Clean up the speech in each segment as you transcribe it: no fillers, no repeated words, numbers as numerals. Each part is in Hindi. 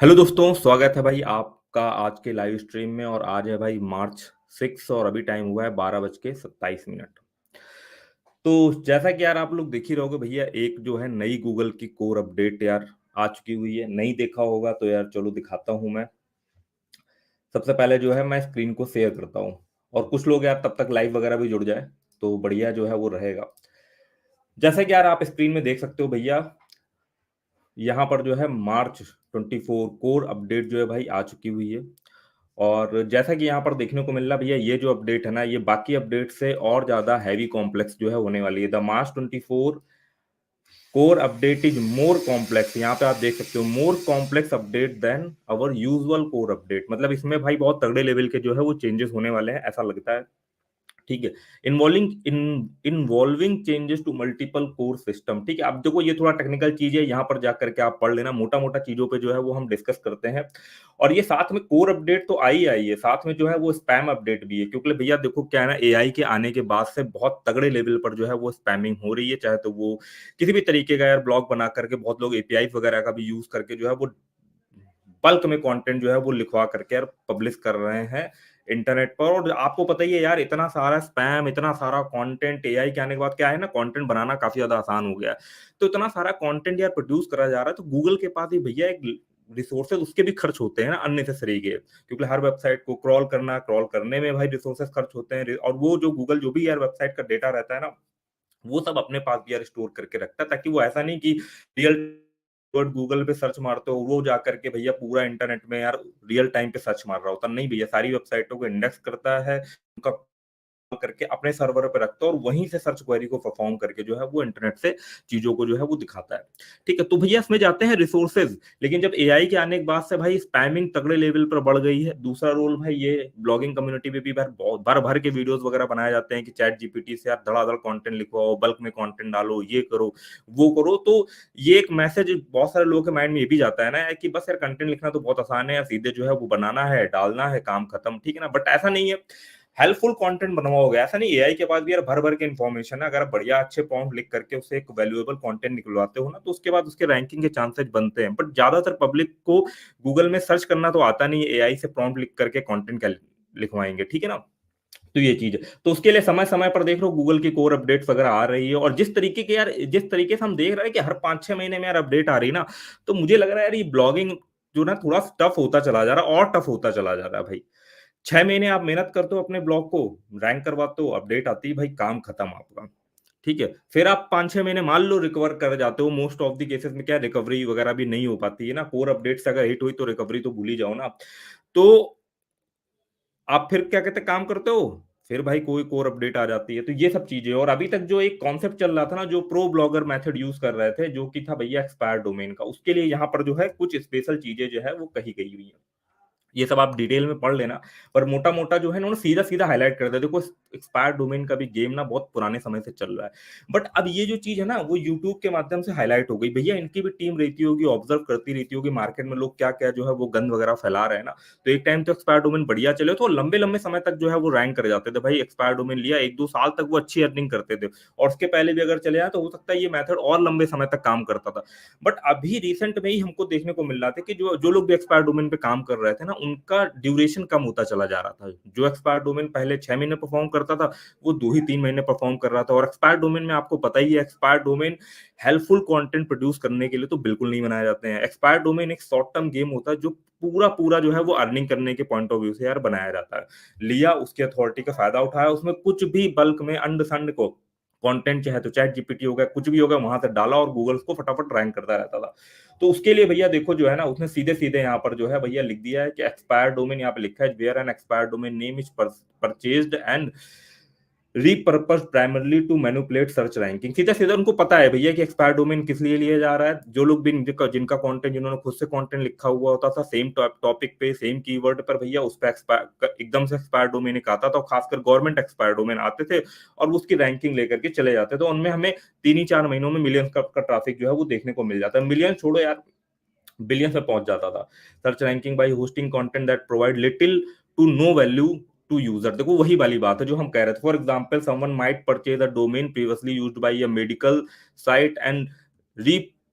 हेलो दोस्तों, स्वागत है भाई आपका आज के लाइव स्ट्रीम में। और आज है भाई मार्च 6 और अभी टाइम हुआ है 12:27। तो जैसा कि यार आप लोग देख ही रहोगे भैया, एक जो है नई गूगल की कोर अपडेट यार आ चुकी हुई है। नहीं देखा होगा तो यार चलो दिखाता हूं मैं। सबसे पहले जो है मैं स्क्रीन को शेयर करता हूं, और कुछ लोग यार तब तक लाइव वगैरह भी जुड़ जाए तो बढ़िया जो है वो रहेगा। जैसा कि यार आप स्क्रीन में देख सकते हो भैया, यहाँ पर जो है मार्च 24 कोर अपडेट जो है भाई आ चुकी हुई है। और जैसा कि यहाँ पर देखने को मिल रहा है भैया, ये जो अपडेट है ना, ये बाकी अपडेट से और ज्यादा हैवी कॉम्प्लेक्स जो है होने वाली है। The March 24 core update is more complex. यहाँ पे आप देख सकते हो, more complex update than our usual core update. मतलब इसमें भाई बहुत तगड़े लेवल के जो है वो चेंजेस होने वाले हैं, ऐसा लगता है। ठीक है। Involving changes to multiple core system. ठीक है, अब देखो ये थोड़ा टेक्निकल चीज है, यहाँ पर जा करके आप पढ़ लेना। मोटा मोटा चीजों पे जो है वो हम डिस्कस करते हैं। और ये साथ में कोर अपडेट तो आई है, साथ में जो है वो स्पैम अपडेट भी है। क्योंकि भैया देखो क्या है ना, एआई के आने के बाद से बहुत तगड़े लेवल पर जो है वो स्पैमिंग हो रही है। चाहे तो वो किसी भी तरीके का यार ब्लॉग बना करके, बहुत लोग एपीआई वगैरह का भी यूज करके जो है वो बल्क में कंटेंट जो है वो लिखवा करके यार पब्लिश कर रहे हैं इंटरनेट पर। और आपको पता ही है यार, इतना सारा स्पैम, इतना सारा कंटेंट, एआई के आने के बाद क्या है ना, कंटेंट बनाना काफी ज्यादा आसान हो गया है। तो इतना सारा कंटेंट यार प्रोड्यूस करा जा रहा है, तो गूगल के पास ही भैया एक रिसोर्सेज उसके भी खर्च होते हैं ना अननेसेसरी के। क्योंकि हर वेबसाइट को क्रॉल करने में भाई रिसोर्सेज खर्च होते हैं। और वो जो गूगल जो भी यार वेबसाइट का डेटा रहता है ना, वो सब अपने पास भी यार स्टोर करके रखता है, ताकि वो ऐसा नहीं कि रियल वर्ड गूगल पे सर्च मारते हो वो जा करके भैया पूरा इंटरनेट में यार रियल टाइम पे सर्च मार रहा होता। नहीं भैया, सारी वेबसाइटों को इंडेक्स करता है, उनका करके अपने सर्वर पे रखता है, और वहीं से सर्च क्वेरी को परफॉर्म करके जो है वो इंटरनेट से चीजों को जो है वो दिखाता है। ठीक है, तो भैया इसमें जाते हैं रिसोर्सेज। लेकिन जब एआई के आने के बाद से भाई स्पैमिंग तगड़े लेवल पर बढ़ गई है। दूसरा रोल भाई, ये ब्लॉगिंग कम्युनिटी में भी बहुत भर भर के वीडियोस वगैरह बनाए जाते हैं कि चैट जीपीटी से यार धड़ाधड़ कंटेंट लिखवाओ, बल्क में कंटेंट डालो, ये करो वो करो। तो ये एक मैसेज बहुत सारे लोगों के माइंड में ये भी जाता है ना कि बस यार कंटेंट लिखना तो बहुत आसान है, सीधे जो है वो बनाना है, डालना है, काम खत्म। ठीक है ना, बट ऐसा नहीं है। हेल्पफुल कंटेंट बनवाओगे, ऐसा नहीं। एआई के पास भी यार भर भर के इन्फॉर्मेशन है। अगर आप बढ़िया अच्छे प्रॉम्प्ट लिख करके उससे एक वैल्यूएबल कंटेंट निकलवाते हो ना, तो उसके बाद उसके रैंकिंग के चांसेस बनते हैं। बट ज्यादातर पब्लिक को गूगल में सर्च करना तो आता नहीं है, एआई से प्रॉम्प्ट लिख करके कंटेंट लिखवाएंगे। ठीक है ना, तो ये चीज है। तो उसके लिए समय समय पर देख लो गूगल की कोर अपडेट्स वगैरह आ रही है। और जिस तरीके से हम देख रहे हैं कि हर 5-6 महीने में यार अपडेट आ रही है ना, तो मुझे लग रहा है यार ये ब्लॉगिंग जो ना थोड़ा टफ होता चला जा रहा है, और टफ होता चला जा रहा है भाई। 6 महीने आप मेहनत करते हो अपने ब्लॉग को, रैंक करवाते हो, अपडेट आती है भाई, काम खत्म आपका। ठीक है, फिर आप 5-6 महीने मान लो रिकवर कर जाते हो। मोस्ट ऑफ द केसेस में क्या रिकवरी वगैरह भी नहीं हो पाती है ना, कोर अपडेट से अगर हिट हुई तो रिकवरी तो भूल ही जाओ ना। तो आप फिर क्या कहते हैं, काम करते हो, फिर भाई कोई कोर अपडेट आ जाती है। तो ये सब चीजें। और अभी तक जो एक कॉन्सेप्ट चल रहा था ना, जो प्रो ब्लॉगर मेथड यूज कर रहे थे, जो कि था भैया एक्सपायर डोमेन का, उसके लिए यहाँ पर जो है कुछ स्पेशल चीजें जो है वो कही गई हुई है। ये सब आप डिटेल में पढ़ लेना। पर मोटा मोटा जो है इन्होंने सीधा सीधा हाईलाइट कर दिया। देखो, एक्सपायर डोमेन का भी गेम ना बहुत पुराने समय से चल रहा है। बट अब ये जो चीज है ना, वो यूट्यूब के माध्यम से हाईलाइट हो गई। भैया इनकी भी टीम रहती होगी, ऑब्जर्व करती रहती होगी मार्केट में लोग क्या क्या जो है वो गंद वगैरह फैला रहे हैं ना। तो एक टाइम तो एक्सपायर डोमेन बढ़िया चले तो लंबे लंबे समय तक जो है वो रैंक कर जाते थे भाई। एक्सपायर डोमेन लिया 1-2 साल तक वो अच्छी अर्निंग करते थे। और उसके पहले भी अगर चले जाए तो हो सकता है ये मेथड और लंबे समय तक काम करता था। बट अभी रिसेंट में ही हमको देखने को मिल रहा था कि जो जो लोग भी एक्सपायर डोमेन पे काम कर रहे थे ना, उनका ड्यूरेशन कम होता चला जा रहा था। जो एक्सपायर डोमेन पहले 6 महीने परफॉर्म करता था, वो 2 ही 3 महीने परफॉर्म कर रहा था। और एक्सपायर डोमेन में आपको पता ही है, expire domain helpful content produce करने के लिए तो बिल्कुल नहीं बनाए जाते हैं। एक्सपायर डोमेन एक शॉर्ट टर्म गेम होता है, जो पूरा पूरा जो है वो अर्निंग करने के पॉइंट ऑफ व्यू से यार बनाया जाता है। लिया, उसकी अथॉरिटी का फायदा उठाया, उसमें कुछ भी बल्क में अंड संड को कंटेंट, चाहे तो चैट जीपीटी हो गया, कुछ भी हो गया, वहां से डाला और गूगल उसको फटाफट रैंक करता रहता था। तो उसके लिए भैया देखो जो है ना, उसने सीधे सीधे यहाँ पर जो है भैया लिख दिया है कि एक्सपायर डोमेन, यहाँ पे लिखा है where an expire domain name is purchased and repurpose primarily to manipulate search ranking. सीधा सीधा उनको पता है भैया कि एक्सपायर डोमेन किस लिए लिया जा रहा है। जो लोग भी जिनका कंटेंट, जिन्होंने खुद से कंटेंट लिखा हुआ होता था सेम टॉपिक पे, सेम कीवर्ड पर, भैया उस पर एकदम से एक्सपायर डोमेन एक आता था। और खासकर गवर्नमेंट एक्सपायर डोमेन आते थे और वो उसकी रैंकिंग लेकर के चले जाते थे। तो उनमें हमें 3 ही 4 महीनों में मिलियंस का ट्रैफिक जो है वो देखने को मिल जाता है। मिलियन छोड़ो यार, बिलियंस में पहुंच जाता था। Search ranking by hosting content that provide little to no value to user. देखो वही वाली बात है जो हम कह रहे थे। For example, someone might purchase a domain previously used by a medical site and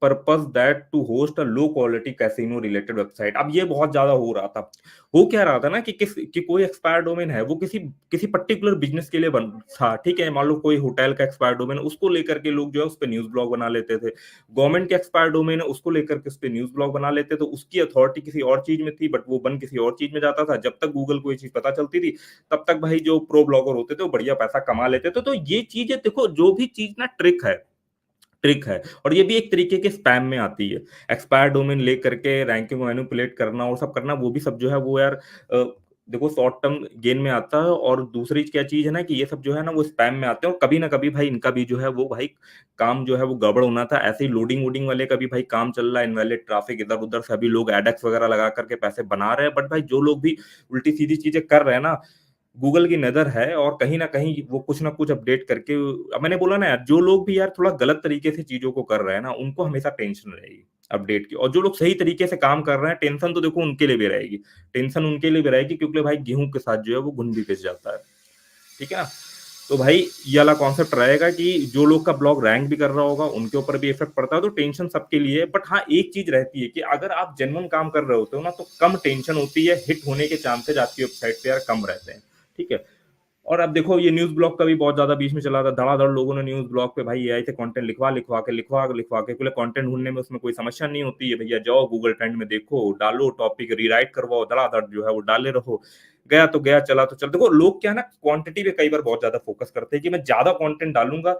purpose that to host a low quality casino related website. अब ये बहुत ज्यादा हो रहा था। हो क्या रहा था ना कि कोई एक्सपायर डोमेन है, वो किसी किसी पर्टिकुलर बिजनेस के लिए बन था, ठीक है। मान लो कोई होटल का एक्सपायर डोमेन है, उसको लेकर के लोग जो है उस पर न्यूज ब्लॉग बना लेते थे। गवर्नमेंट के एक्सपायर डोमेन है, उसको लेकर के उस पर न्यूज ब्लॉग बना लेते, तो उसकी अथॉरिटी किसी और चीज में थी, बट वो बन किसी और चीज में जाता था। जब तक गूगल को ये चीज पता चलती थी, तब तक भाई जो प्रो ब्लॉगर होते थे वो बढ़िया पैसा कमा लेते थे। तो ये चीजें देखो, जो भी चीज ना ट्रिक है। और ये भी एक तरीके के स्पैम में आती है। एक्सपायर डोमेन ले करके रैंकिंग मैनिपुलेट करना और सब करना, वो भी सब जो है वो यार देखो शॉर्ट टर्म गेन में आता है। और दूसरी क्या चीज है ना कि ये सब जो है ना वो स्पैम में आते हैं, और कभी ना कभी भाई इनका भी जो है वो भाई काम जो है वो गड़बड़ होना था। ऐसे ही लोडिंग वोडिंग वाले का भी भाई काम चल रहा है, इनवैलिड ट्रैफिक इधर उधर सभी लोग एडेक्स वगैरह लगा करके पैसे बना रहे हैं। बट भाई जो लोग भी उल्टी सीधी चीजें कर रहे हैं ना, गूगल की नज़र है, और कहीं न कहीं वो कुछ ना कुछ अपडेट करके। अब मैंने बोला ना यार, जो लोग भी यार थोड़ा गलत तरीके से चीज़ों को कर रहे हैं ना, उनको हमेशा टेंशन रहेगी अपडेट की। और जो लोग सही तरीके से काम कर रहे हैं, टेंशन तो देखो उनके लिए भी रहेगी। टेंशन उनके लिए भी रहेगी, क्योंकि भाई गेहूँ के साथ जो है वो घुन भी पिस जाता है। ठीक है ना? तो भाई ये वाला कॉन्सेप्ट रहेगा कि जो लोग का ब्लॉग रैंक भी कर रहा होगा, उनके ऊपर भी इफेक्ट पड़ता है, तो टेंशन सबके लिए है। बट हाँ, एक चीज रहती है कि अगर आप जेन्युइन काम कर रहे होते हो ना, तो कम टेंशन होती है, हिट होने के चांसेस आपकी वेबसाइट पे यार कम रहते हैं। ठीक है। और अब देखो ये न्यूज़ ब्लॉग का भी बहुत ज़्यादा बीच में चला था, धड़ाधड़ लोगों ने न्यूज़ ब्लॉग पे भाई एआई से कंटेंट लिखवा के बोले कंटेंट ढूँढने में उसमें कोई समस्या नहीं होती है भैया, जाओ गूगल ट्रेंड में देखो, डालो टॉपिक रीराइट करवाओ, धड़ाधड़ जो है वो डाले रहो। गया तो गया, चला तो चल। देखो लोग क्या है ना, क्वांटिटी पे कई बार बहुत ज़्यादा फोकस करते हैं कि मैं ज़्यादा कंटेंट डालूँगा,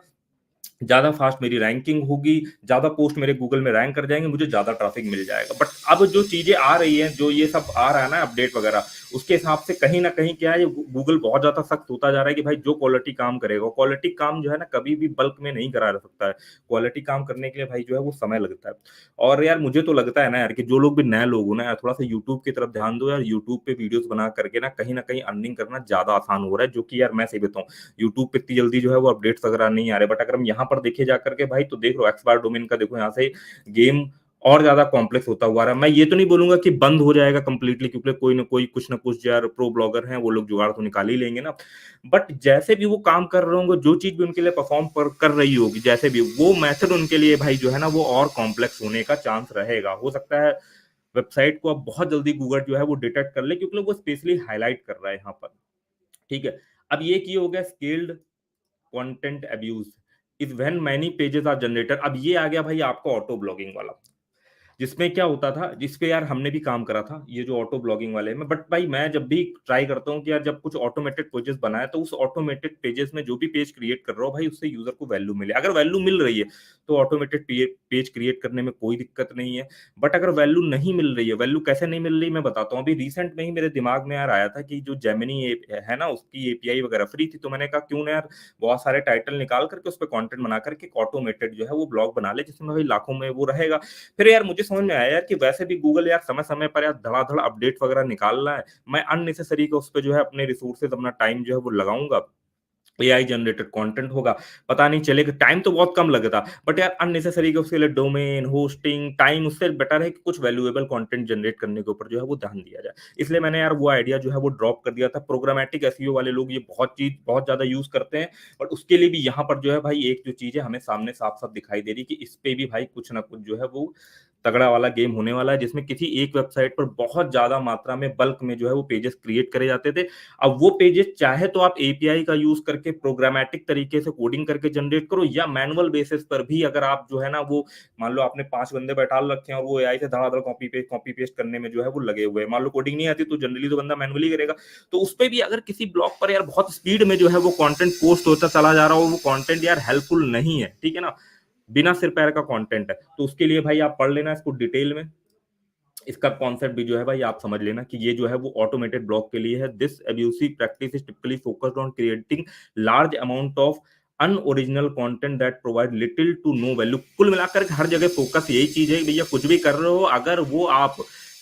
ज़्यादा फास्ट मेरी रैंकिंग होगी, ज़्यादा पोस्ट मेरे गूगल में रैंक कर जाएँगे, मुझे ज़्यादा ट्रैफिक मिल जाएगा। बट अब जो चीज़ें आ रही हैं, जो ये सब आ रहा है ना अपडेट वगैरह, उसके हिसाब से कहीं न कहीं क्या है, ये गूगल बहुत ज़्यादा सख्त होता जा रहा है कि भाई जो क्वालिटी काम करेगा, क्वालिटी काम जो है ना कभी भी बल्क में नहीं करा जा सकता है। क्वालिटी काम करने के लिए भाई जो है वो समय लगता है। और यार मुझे तो लगता है ना यार कि जो लोग भी नए लोग हो ना यार, थोड़ा-सा यूट्यूब की तरफ ध्यान दो यार। यूट्यूब पे वीडियोज़ बना करके ना कहीं न कहीं अर्निंग करना ज़्यादा आसान हो रहा है, जो कि यार मैं सही बताऊँ, यूट्यूब पे इतनी जल्दी जो है वो अपडेट्स वगैरह नहीं आ रहे। बट अगर हम यहाँ पर देखे जा करके भाई, तो देख लो एक्सपायर डोमेन का, देखो यहाँ से गेम और ज्यादा कॉम्प्लेक्स होता हुआ रहा है। मैं ये तो नहीं बोलूंगा कि बंद हो जाएगा कंप्लीटली, क्योंकि कोई ना कोई कुछ ना कुछ यार प्रो ब्लॉगर हैं, वो लोग जुगाड़ तो निकाल ही लेंगे ना। बट जैसे भी वो काम कर रहे होंगे, जो चीज भी उनके लिए परफॉर्म कर रही होगी, जैसे भी वो मेथड उनके लिए भाई जो है ना वो और कॉम्प्लेक्स होने का चांस रहेगा। हो सकता है वेबसाइट को अब बहुत जल्दी गूगल जो है वो डिटेक्ट कर ले, क्योंकि वो स्पेशली हाईलाइट कर रहा है यहाँ पर। ठीक है। अब ये की हो गया scaled content abuse is when many pages are generated. अब ये आ गया भाई आपका ऑटो ब्लॉगिंग वाला, जिसमें क्या होता था, जिसपे यार हमने भी काम करा था, ये जो ऑटो ब्लॉगिंग वाले में। बट भाई मैं जब भी ट्राई करता हूँ कि यार जब कुछ ऑटोमेटेड पेजेस बनाए, तो उस ऑटोमेटेड पेजेस में जो भी पेज क्रिएट कर रहा हो भाई, उससे यूजर को वैल्यू मिले। अगर वैल्यू मिल रही है तो ऑटोमेटेड पेज क्रिएट करने में कोई दिक्कत नहीं है। बट अगर वैल्यू नहीं मिल रही है, वैल्यू कैसे नहीं मिल रही मैं बताता हूँ। अभी रिसेंट में ही मेरे दिमाग में यार आया था कि जो जेमिनी है ना, उसकी एपीआई वगैरह फ्री थी, तो मैंने कहा क्यों ना यार बहुत सारे टाइटल निकाल करके उस पर कॉन्टेंट बना करके ऑटोमेटेड जो है वो ब्लॉग बना ले, जिसमें भाई लाखों में वो रहेगा। फिर यार मुझे समझ में आया यार कि वैसे भी गूगल यार समय समय पर यार धड़ाधड़ अपडेट वगैरह निकाल रहा है। मैं अननेसेसरी को उस पे जो है अपने रिसोर्सेज, अपना टाइम जो है वो लगाऊंगा, एआई जनरेटेड कंटेंट होगा, पता नहीं चलेगा। टाइम तो बहुत कम लगता, बट यार अननेसेसरी के उसके लिए डोमेन होस्टिंग टाइम, उससे बेटर है कि कुछ वैल्यूएबल कंटेंट जनरेट करने के ऊपर जो है वो ध्यान दिया जाए। इसलिए मैंने यार वो आइडिया जो है वो ड्रॉप कर दिया था। प्रोग्रामेटिक एसईओ वाले लोग ये बहुत ज्यादा यूज करते हैं, बट उसके लिए भी यहाँ पर जो है भाई एक जो चीज है हमें सामने साफ साफ दिखाई दे रही कि इस पे भी भाई कुछ ना कुछ जो है वो तगड़ा वाला गेम होने वाला है, जिसमें किसी एक वेबसाइट पर बहुत ज्यादा मात्रा में बल्क में जो है वो पेजेस क्रिएट करे जाते थे। अब वो पेजेस चाहे तो आप एपीआई का यूज करके प्रोग्रामेटिक तरीके से कोडिंग करके जनरेट करो, या मैनुअल बेसिस पर भी अगर आप जो है ना वो, मान लो आपने 5 बंदे बैठा रखे हैं और वो एआई से धड़ाधड़ कॉपी पेस्ट करने में जो है वो लगे हुए हैं। मान लो कोडिंग नहीं आती तो जनरली तो बंदा मैनुअली करेगा। तो उस पे भी अगर किसी ब्लॉग पर यार बहुत स्पीड में जो है वो कंटेंट पोस्ट होता चला जा रहा हो, वो कंटेंट यार हेल्पफुल नहीं है, ठीक है ना, बिना सिर पैर का कंटेंट है, तो उसके लिए भाई आप पढ़ लेना इसको डिटेल में। इसका कॉन्सेप्ट भी जो है भाई आप समझ लेना कि ये जो है वो ऑटोमेटेड ब्लॉक के लिए है। This abusive practice is typically focused on creating large amount of unoriginal content that provide little to no value. कुल मिलाकर हर जगह फोकस यही चीज है भैया, कुछ भी कर रहे हो अगर वो आप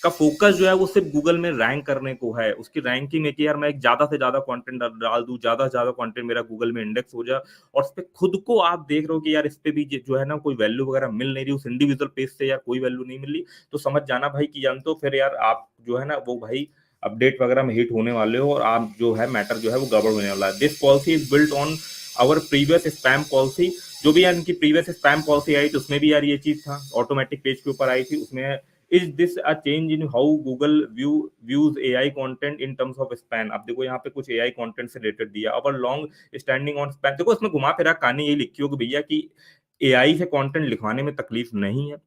का फोकस जो है वो सिर्फ गूगल में रैंक करने को है, उसकी रैंकिंग है कि यार मैं एक ज्यादा से ज्यादा कंटेंट डाल दूं, ज्यादा से ज्यादा कंटेंट मेरा गूगल में इंडेक्स हो जाए, और इस पे खुद को आप देख रहे हो कि यार इस पे भी जो है ना कोई वैल्यू वगैरह मिल नहीं रही, उस इंडिविजुअल पेज से यार कोई वैल्यू नहीं मिल रही, तो समझ जाना भाई कि या तो फिर यार आप जो है ना वो भाई अपडेट वगैरह में हिट होने वाले हो और आप जो है मैटर जो है वो गड़बड़ होने वाला है। This policy is built on our previous spam policy. जो भी यार इनकी प्रीवियस स्पैम पॉलिसी आई थी उसमें भी यार ये चीज था, ऑटोमेटिक पेज के ऊपर आई थी उसमें। Is this a change in how Google views AI content in terms of spam. अब देखो यहाँ पे कुछ एआई कंटेंट से रिलेटेड दिया, अवर लॉन्ग स्टैंडिंग ऑन स्पैम। देखो इसमें घुमा फिरा कहानी यही लिखी हो कि भैया कि एआई से कंटेंट लिखवाने में तकलीफ नहीं है,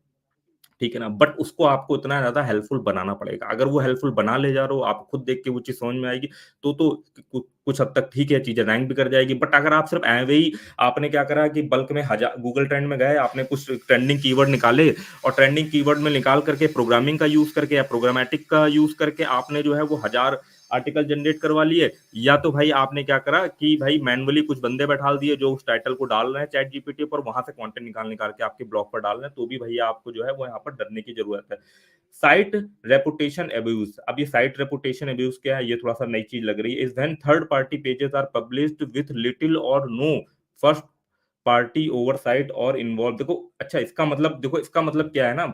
ठीक है ना, बट उसको आपको इतना ज्यादा हेल्पफुल बनाना पड़ेगा। अगर वो हेल्पफुल बना ले जा रहे हो, आप खुद देख के वो चीज समझ में आएगी, तो कुछ हद तक ठीक है, चीजें रैंक भी कर जाएगी। बट अगर आप सिर्फ ऐवे ही, आपने क्या करा कि बल्क में हजार गूगल ट्रेंड में गए, आपने कुछ ट्रेंडिंग कीवर्ड निकाले और ट्रेंडिंग कीवर्ड में निकाल करके प्रोग्रामिंग का यूज करके या प्रोग्रामेटिक का यूज करके आपने जो है वो हजार आर्टिकल जनरेट करवा लिए, या तो भाई आपने क्या करा कि भाई मैनुअली कुछ बंदे बैठा दिए जो उस टाइटल को डाल रहे हैं चैट जीपीटी पर, वहां से कंटेंट निकाल निकाल के आपके ब्लॉग पर डाल रहे हैं, तो भी भैया आपको जो है वो यहाँ पर डरने की जरूरत है। Site reputation abuse. अब ये साइट रेपुटेशन अब्यूज क्या है, ये थोड़ा सा नई चीज लग रही है। Is when third party pages are published with little or no first party oversight or involve. देखो अच्छा, इसका मतलब देखो, इसका मतलब क्या है ना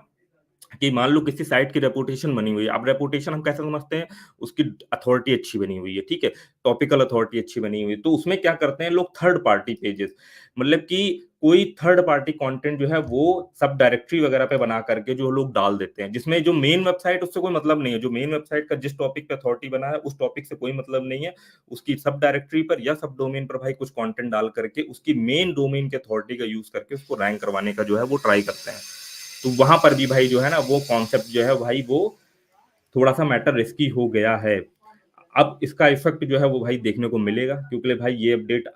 कि मान लो किसी साइट की रेपुटेशन बनी हुई है। अब रेपुटेशन हम कैसे समझते हैं, उसकी अथॉरिटी अच्छी बनी हुई है, ठीक है, टॉपिकल अथॉरिटी अच्छी बनी हुई है, तो उसमें क्या करते हैं लोग, थर्ड पार्टी पेजेस, मतलब कि कोई थर्ड पार्टी कंटेंट जो है वो सब डायरेक्टरी वगैरह पे बना करके जो लोग डाल देते हैं, जिसमें जो मेन वेबसाइट उससे कोई मतलब नहीं है, जो मेन वेबसाइट का जिस टॉपिक पे अथॉरिटी बना है उस टॉपिक से कोई मतलब नहीं है, उसकी सब डायरेक्टरी पर या सब डोमेन पर भाई कुछ कंटेंट डाल करके उसकी मेन डोमेन के अथॉरिटी का यूज करके उसको रैंक करवाने का जो है वो ट्राई करते हैं। तो वहां पर भी भाई जो है ना वो कॉन्सेप्ट जो है भाई वो थोड़ा सा मैटर रिस्की हो गया है। अब इसका इफेक्ट जो है वो भाई देखने को मिलेगा, क्योंकि भाई ये अपडेट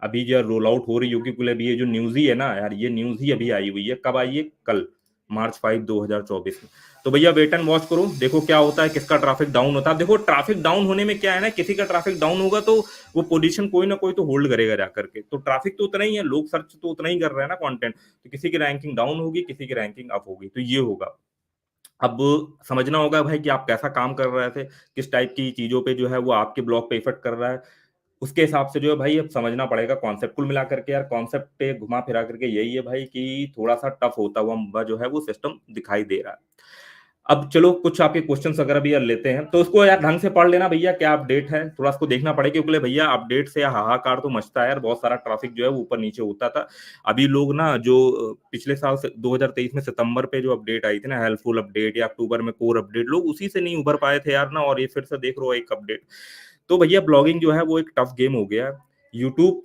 अभी जो रोल आउट हो रही होगी, क्योंकि अभी ये जो न्यूज ही है ना यार, ये न्यूज ही अभी आई हुई है, कब आई है, कल मार्च 5 2024 में। तो भैया वेट एंड वॉच करो, देखो क्या होता है, किसका ट्रैफिक डाउन होता है। देखो ट्रैफिक डाउन होने में क्या है ना, किसी का ट्रैफिक डाउन होगा तो वो पोजीशन कोई ना कोई तो होल्ड करेगा जाकर के, तो ट्रैफिक तो उतना ही है, लोग सर्च तो उतना ही कर रहे हैं ना कंटेंट, तो किसी की रैंकिंग डाउन होगी, किसी की रैंकिंग अप होगी, तो ये होगा। अब समझना होगा भाई कि आप कैसा काम कर रहे थे, किस टाइप की चीजों पे जो है वो आपके ब्लॉग पे इफेक्ट कर रहा है, उसके हिसाब से जो है भाई अब समझना पड़ेगा कॉन्सेप्ट। कुल मिला करके यार कॉन्सेप्ट पे घुमा फिरा करके यही है भाई कि थोड़ा सा टफ होता हुआ जो है वो सिस्टम दिखाई दे रहा है। अब चलो कुछ आपके क्वेश्चंस वगैरह भी यार लेते हैं, तो उसको यार ढंग से पढ़ लेना भैया, क्या अपडेट है थोड़ा उसको देखना पड़ेगा, क्योंकि भैया अपडेट से हाहाकार तो मचता है यार, बहुत सारा ट्रैफिक जो है वो ऊपर नीचे होता था। अभी लोग ना जो पिछले साल से 2023 में सितंबर पे जो अपडेट आई थी ना, हेल्पफुल अपडेट, या अक्टूबर में कोर अपडेट, लोग उसी से नहीं उभर पाए थे यार ना, और ये फिर से देख रहे हो एक अपडेट। तो भैया ब्लॉगिंग जो है वो एक टफ गेम हो गया। यूट्यूब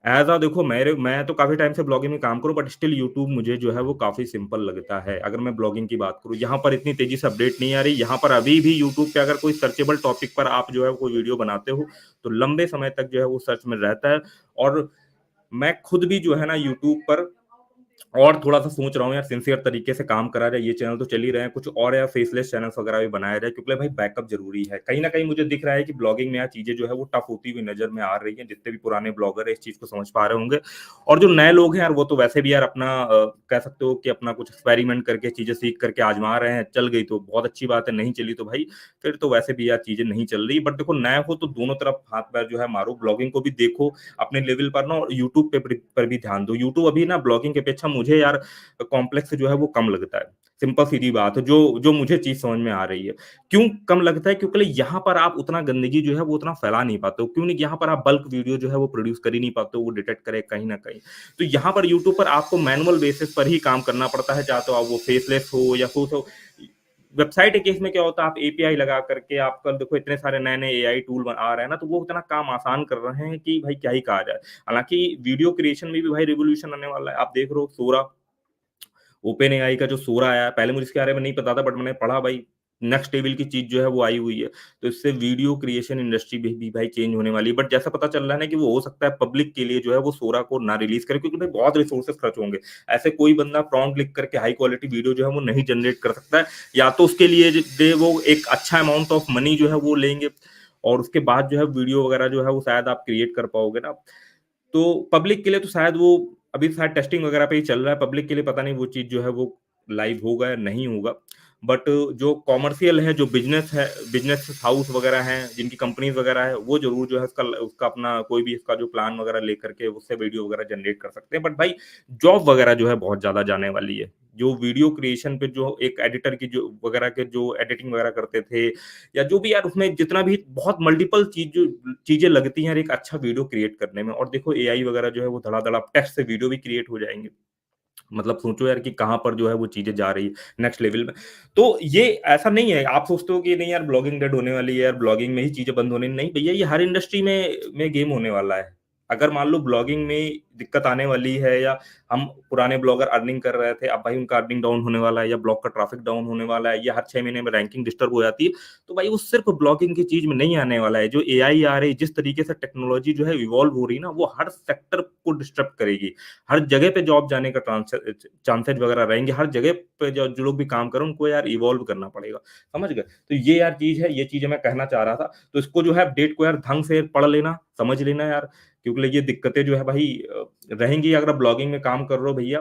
एज देखो मैं तो काफी टाइम से ब्लॉगिंग में काम करूं, बट स्टिल यूट्यूब मुझे जो है वो काफी सिंपल लगता है। अगर मैं ब्लॉगिंग की बात करूं, यहाँ पर इतनी तेजी से अपडेट नहीं आ रही, यहाँ पर अभी भी यूट्यूब पे अगर कोई सर्चेबल टॉपिक पर आप जो है कोई वीडियो बनाते हो तो लंबे समय तक जो है वो सर्च में रहता है। और मैं खुद भी जो है ना यूट्यूब पर और थोड़ा-सा सोच रहा हूँ यार, सिंसियर तरीके से काम करा जाए, ये चैनल तो चल ही रहे हैं, कुछ और यार फेसलेस चैनल्स वगैरह भी बनाया जाए, क्योंकि भाई बैकअप ज़रूरी है। कहीं न कहीं मुझे दिख रहा है कि ब्लॉगिंग में यार चीज़ें जो है वो टफ होती हुई नज़र में आ रही हैं, जितने भी पुराने ब्लॉगर हैं इस चीज़ को समझ पा रहे होंगे। और जो नए लोग हैं यार वो तो वैसे भी यार अपना कह सकते हो कि अपना कुछ एक्सपेरिमेंट करके चीज़ें सीख करके आज़मा रहे हैं, चल गई तो बहुत अच्छी बात है, नहीं चली तो भाई फिर तो वैसे भी यार चीज़ें नहीं चल रही। बट देखो नए हो तो दोनों तरफ हाथ-पैर जो है मारो, ब्लॉगिंग को भी देखो अपने लेवल पर ना, और यूट्यूब पे पर भी ध्यान दो। यूट्यूब अभी ना ब्लॉगिंग की अपेक्षा मुझे यार कॉम्प्लेक्स जो है वो कम लगता है। सिंपल सीधी बात है, जो जो मुझे चीज़ समझ में आ रही है। क्यों कम लगता है? क्योंकि यहाँ पर आप उतना गंदगी जो है वो उतना फैला नहीं पाते हो। क्यों नहीं? यहाँ पर आप बल्क वीडियो जो है वो प्रोड्यूस कर ही नहीं पाते हो, वो डिटेक्ट करे कहीं न कहीं। तो यहाँ पर यूट्यूब पर आपको मैनुअल बेसिस पर ही काम करना पड़ता है, चाहे तो आप वो फेसलेस हो या कुछ हो। वेबसाइट के केस में क्या होता है, आप एपीआई लगा करके आप कल देखो इतने सारे नए-नए एआई टूल आ रहे हैं ना, तो वो इतना काम आसान कर रहे हैं कि भाई क्या ही कहा जाए। हालाँकि वीडियो क्रिएशन में भी भाई रिवॉल्यूशन आने वाला है। आप देख रहे हो सोरा, ओपन एआई का जो सोरा आया है, पहले मुझे इसके बारे में नहीं पता था, बट मैंने पढ़ा भाई नेक्स्ट लेवल की चीज़ जो है वो आई हुई है। तो इससे वीडियो क्रिएशन इंडस्ट्री भी भाई चेंज होने वाली है। बट जैसा पता चल रहा है ना कि वो हो सकता है पब्लिक के लिए जो है वो सोरा को ना रिलीज़ करे, क्योंकि भाई बहुत रिसोर्सेज़ खर्च होंगे। ऐसे कोई बंदा प्रॉम्प्ट लिख करके हाई क्वालिटी वीडियो जो है वो नहीं जनरेट कर सकता है। या तो उसके लिए वो एक अच्छा अमाउंट ऑफ मनी जो है वो लेंगे, और उसके बाद जो है वीडियो वगैरह जो है वो शायद आप क्रिएट कर पाओगे ना। तो पब्लिक के लिए तो शायद वो अभी शायद टेस्टिंग वगैरह पे ही चल रहा है। पब्लिक के लिए पता नहीं वो चीज़ जो है वो लाइव होगा या नहीं होगा। बट जो कॉमर्शियल है, जो बिज़नेस है, बिज़नेस हाउस वगैरह हैं, जिनकी कंपनीज़ वगैरह है, वो ज़रूर जो है उसका अपना कोई भी इसका जो प्लान वगैरह लेकर के उससे वीडियो वगैरह जनरेट कर सकते हैं। बट भाई जॉब वगैरह जो है बहुत ज़्यादा जाने वाली है। जो वीडियो क्रिएशन पे जो एक एडिटर की जो वगैरह के जो एडिटिंग वगैरह करते थे, या जो भी यार उसमें जितना भी बहुत मल्टीपल चीज़ें लगती हैं यार एक अच्छा वीडियो क्रिएट करने में। और देखो एआई वगैरह जो है वो धड़ाधड़ अब टेक्स्ट से वीडियो भी क्रिएट हो जाएँगे। मतलब सोचो यार कि कहाँ पर जो है वो चीज़ें जा रही है नेक्स्ट लेवल में। तो ये ऐसा नहीं है, आप सोचते हो कि नहीं यार ब्लॉगिंग डेड होने वाली है यार, ब्लॉगिंग में ही चीज़ें बंद होने, नहीं भैया ये हर इंडस्ट्री में गेम होने वाला है। अगर मान लो ब्लॉगिंग में दिक्कत आने वाली है, या हम पुराने ब्लॉगर अर्निंग कर रहे थे, अब भाई उनका अर्निंग डाउन होने वाला है, या ब्लॉग का ट्रैफिक डाउन होने वाला है, या हर 6 महीने में रैंकिंग डिस्टर्ब हो जाती है, तो भाई वो सिर्फ ब्लॉगिंग की चीज़ में नहीं आने वाला है। जो एआई आ रही है, जिस तरीके से टेक्नोलॉजी जो है इवॉल्व हो रही है ना, वो हर सेक्टर को डिस्टर्ब करेगी। हर जगह पे जॉब जाने का चांसेस वगैरह रहेंगे, हर जगह पे जो लोग भी काम कर रहे हैं, उनको यार इवॉल्व करना पड़ेगा, समझ गए? तो ये यार चीज़ है, ये चीज़ें मैं कहना चाह रहा था। तो इसको जो है अपडेट को यार ढंग से पढ़ लेना, समझ लेना यार, क्योंकि ये दिक्कतें जो है भाई रहेंगी अगर आप ब्लॉगिंग में काम कर रहे हो भैया,